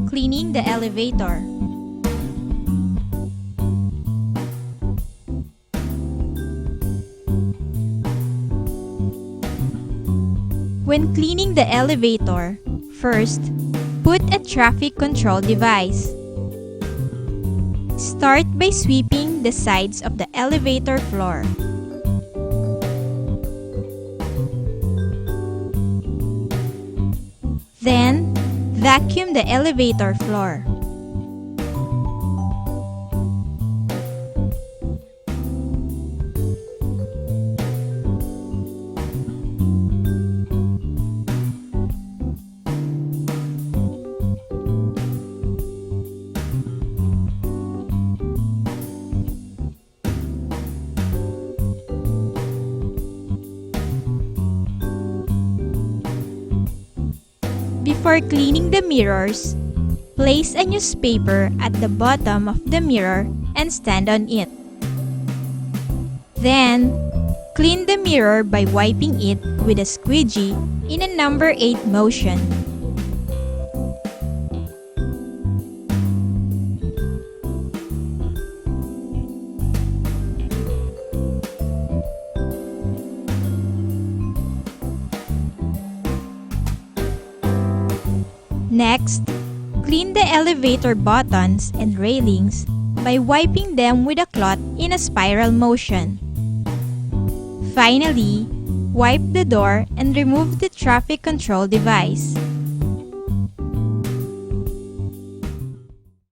Cleaning the elevator. When cleaning the elevator, first, put a traffic control device. Start by sweeping the sides of the elevator floor. Then, vacuum the elevator floor. Before cleaning the mirrors, place a newspaper at the bottom of the mirror and stand on it. Then, clean the mirror by wiping it with a squeegee in a number 8 motion. Next, clean the elevator buttons and railings by wiping them with a cloth in a spiral motion. Finally, wipe the door and remove the traffic control device.